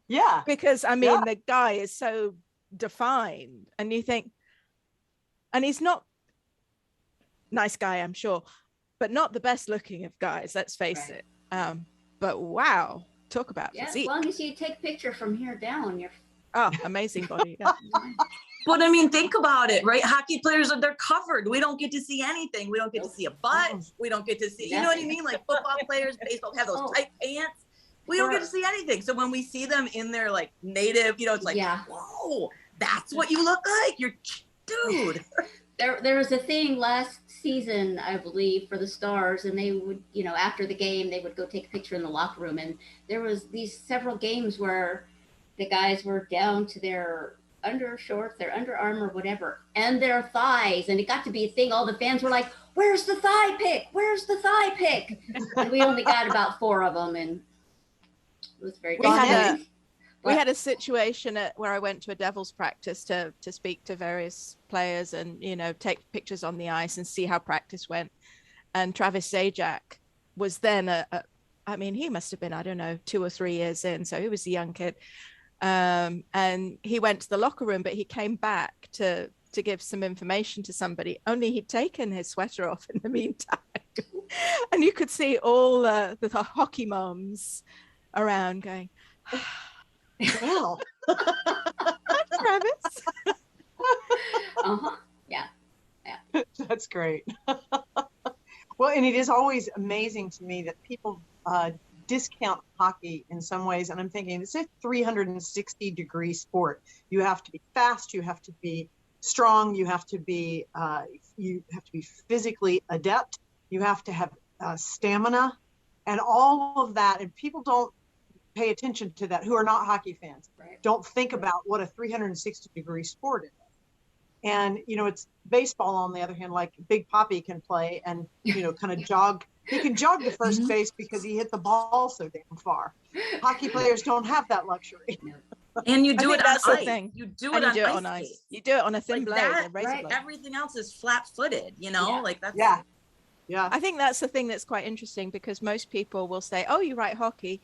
Yeah. Because I mean, the guy is so defined, and you think, and he's not nice guy, I'm sure, but not the best looking of guys, let's face it. But wow, talk about physique. As long as you take a picture from here down, you're amazing body. Yeah. But I mean, think about it, right? Hockey players they're covered. We don't get to see anything. We don't get to see a butt. We don't get to see, you know what I mean? Like football players, baseball have those tight pants. We don't get to see anything. So when we see them in their like native, you know, it's like, whoa, that's what you look like. You're, dude. There was a thing last season, I believe, for the Stars, and they would, you know, after the game, they would go take a picture in the locker room, and there was these several games where the guys were down to their undershorts, their underarm or whatever, and their thighs, and it got to be a thing. All the fans were like, "Where's the thigh pic? Where's the thigh pic?" And we only got about 4 of them, and it was very. We had a situation where I went to a Devils practice to speak to various players and, you know, take pictures on the ice and see how practice went. And Travis Zajac was then I mean, he must have been, I don't know, 2 or 3 years in. So he was a young kid. And he went to the locker room, but he came back to give some information to somebody, only he'd taken his sweater off in the meantime. And you could see all the hockey moms around going, well, Travis. Yeah. That's great. Well, and it is always amazing to me that people discount hockey in some ways. And I'm thinking it's a 360-degree sport. You have to be fast. You have to be strong. You have to be physically adept. You have to have stamina and all of that. And people don't pay attention to that who are not hockey fans. Don't think about what a 360-degree sport is. And, you know, it's baseball, on the other hand, like Big Papi can play and, you know, kind of jog. He can jog to first base because he hit the ball so damn far. Hockey players don't have that luxury. And you do it on that's the ice. thing. You do it on ice. Skates. You do it on a thin like blade, that, a razor blade. Everything else is flat-footed, you know? Like that's Yeah. I think that's the thing that's quite interesting, because most people will say, oh, you write hockey.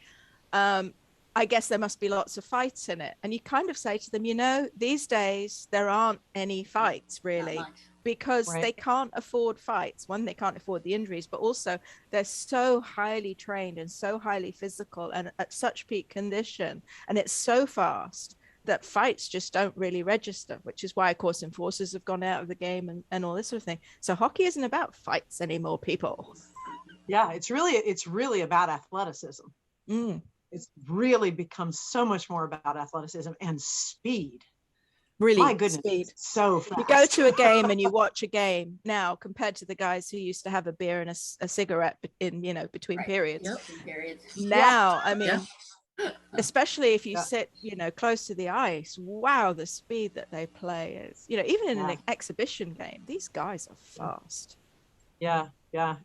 I guess there must be lots of fights in it. And you kind of say to them, you know, these days there aren't any fights really, because they can't afford fights. One, they can't afford the injuries, but also they're so highly trained and so highly physical and at such peak condition. And it's so fast that fights just don't really register, which is why, of course, enforcers have gone out of the game and all this sort of thing. So hockey isn't about fights anymore, people. Yeah, it's really about athleticism. It's really become so much more about athleticism and speed. Really, my goodness, speed. So fast. You go to a game and you watch a game now compared to the guys who used to have a beer and a cigarette in, you know, between periods. Now, I mean, especially if you sit, you know, close to the ice, wow, the speed that they play is, you know, even in an exhibition game, these guys are fast. Yeah,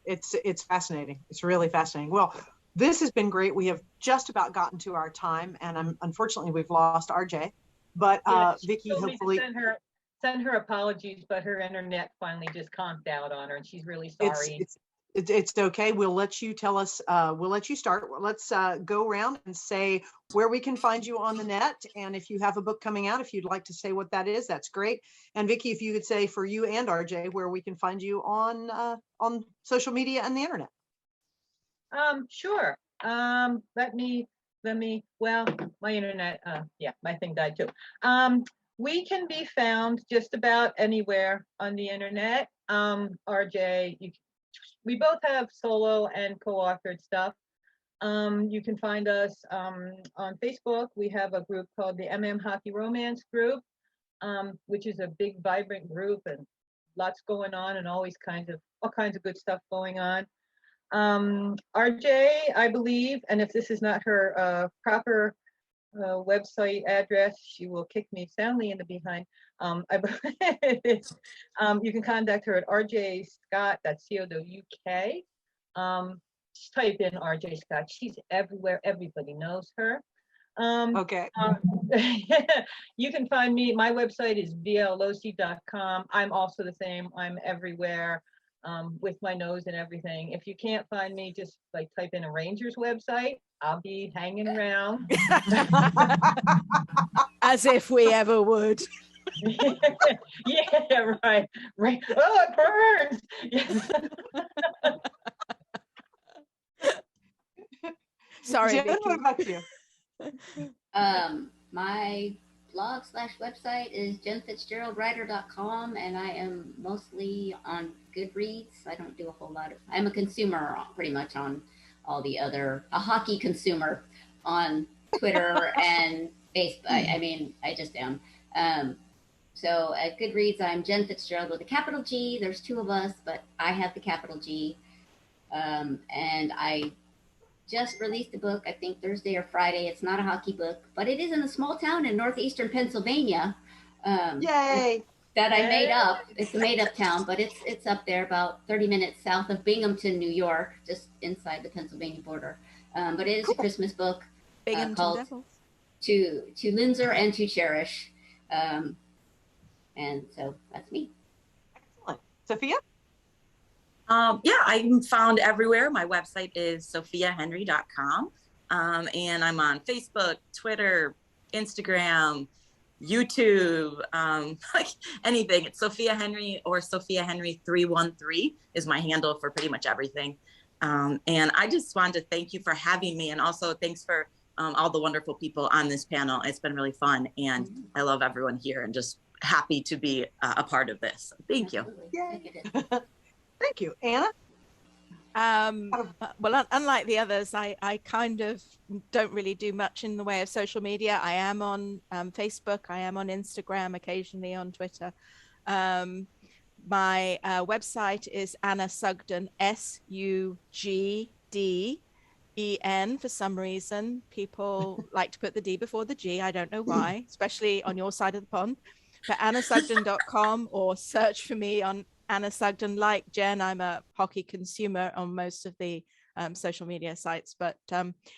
it's fascinating. It's really fascinating. Well, this has been great. We have just about gotten to our time, and unfortunately we've lost RJ. But Vicki, hopefully send her apologies, but her internet finally just conked out on her, and she's really sorry. It's okay. We'll let you tell us. We'll let you start. Let's go around and say where we can find you on the net, and if you have a book coming out, if you'd like to say what that is, that's great. And Vicki, if you could say for you and RJ where we can find you on social media and the internet. Sure. Let me, well, my internet, my thing died too. We can be found just about anywhere on the internet. RJ, we both have solo and co-authored stuff. You can find us on Facebook. We have a group called the MM Hockey Romance Group, which is a big, vibrant group and lots going on and all kinds of good stuff going on. RJ, I believe, and if this is not her proper website address, she will kick me soundly in the behind. You can contact her at rjscott.co.uk. just type in RJ Scott. She's everywhere. Everybody knows her. Okay. You can find me. My website is vlocey.com. I'm also the same. I'm everywhere with my nose and everything. If you can't find me, just like type in a Rangers website. I'll be hanging around. As if we ever would. Yeah, right. Right. Oh, it burns. Yes. Sorry, Jen, Vicky. what about you? My blog/website is JeanneFitzGeraldWriter.com, and I am mostly on Goodreads. I don't do a whole lot of, I'm a consumer pretty much on all the other, a hockey consumer on Twitter and Facebook. I mean, I just am. So at Goodreads, I'm Jeanne Fitzgerald with a capital G. There's two of us, but I have the capital G. And I just released a book, I think Thursday or Friday. It's not a hockey book, but it is in a small town in northeastern Pennsylvania. Yay. That I made up. It's a made up town, but it's up there about 30 minutes south of Binghamton, New York, just inside the Pennsylvania border. But it is a Christmas book Binghamton called Devils. To Linzer and to Cherish. And so that's me. Excellent. Sophia? Yeah, I'm found everywhere. My website is sophiahenry.com. And I'm on Facebook, Twitter, Instagram, YouTube, like anything. It's Sophia Henry or Sophia Henry 313 is my handle for pretty much everything. And I just wanted to thank you for having me. And also thanks for all the wonderful people on this panel. It's been really fun. And I love everyone here and just happy to be a part of this. Thank you. Yay. Thank you. Anna? Well, unlike the others, I kind of don't really do much in the way of social media. I am on Facebook, I am on Instagram, occasionally on Twitter. My website is Anna Sugden, SUGDEN. For some reason, people like to put the D before the G. I don't know why, especially on your side of the pond. But AnnaSugden.com, or search for me on Anna Sugden. Like Jen, I'm a hockey consumer on most of the social media sites, but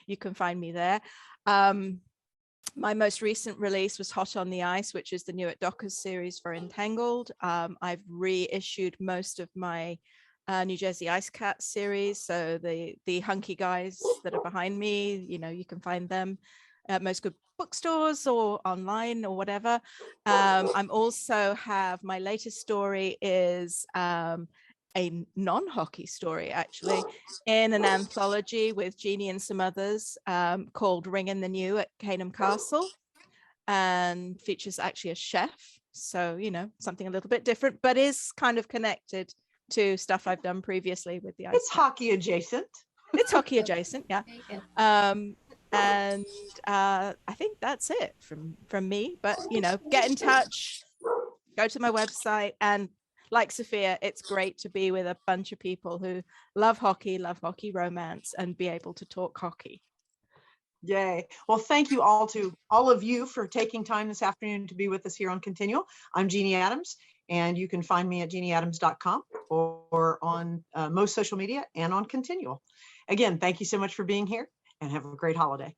you can find me there. My most recent release was Hot on the Ice, which is the new at Dockers series for Entangled. I've reissued most of my New Jersey Ice Cats series. So the hunky guys that are behind me, you can find them at most good bookstores or online or whatever. I'm also have my latest story is a non-hockey story, actually, in an anthology with Jeannie and some others called Ring in the New at Caneham Castle, and features actually a chef. So, something a little bit different, but is kind of connected to stuff I've done previously with the ice. It's hockey adjacent. It's hockey adjacent, yeah. And I think that's it from me, but get in touch, go to my website, and like Sophia, it's great to be with a bunch of people who love hockey romance, and be able to talk hockey. Yay. Well, thank you all of you for taking time this afternoon to be with us here on Continual. I'm Jeanne Adams, and you can find me at jeanneadams.com or on most social media and on Continual. Again, thank you so much for being here, and have a great holiday.